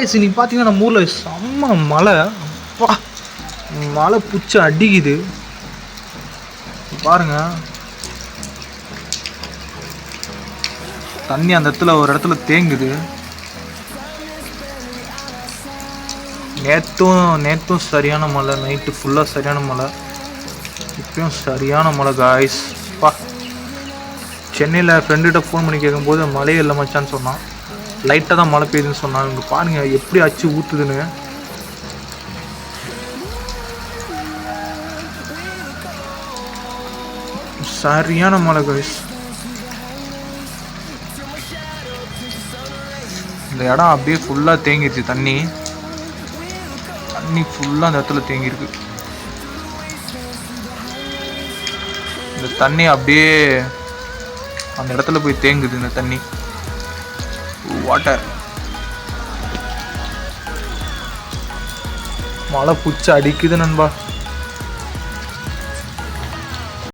இன்னைக்கு பார்த்தீங்கன்னா நம்ம ஊரில் செம்ம மழை. அப்பா, மழை புச்சு அடிக்குது பாருங்க. தண்ணி அந்த இடத்துல ஒரு இடத்துல தேங்குது. நேற்றும் சரியான மழை, நைட்டு ஃபுல்லாக சரியான மழை, இப்பயும் சரியான மழை காய்ஸ். பா, சென்னையில் ஃப்ரெண்டுகிட்ட ஃபோன் பண்ணி கேட்கும்போது மழையே இல்லை மச்சான்னு சொன்னான். லைட்டாக தான் மழை பெய்யுதுன்னு சொன்னாங்க. இங்கே பாருங்கள் எப்படி அச்சு ஊற்றுதுன்னு. சரியான மழை காய்ஸ். இந்த இடம் அப்படியே ஃபுல்லாக தேங்கிடுச்சு. தண்ணி ஃபுல்லாக அந்த இடத்துல தேங்கியிருக்கு. இந்த தண்ணி அப்படியே அந்த இடத்துல போய் தேங்குது. இந்த தண்ணி வாட்டர் மழை புச்சு அடிக்குது நண்பா.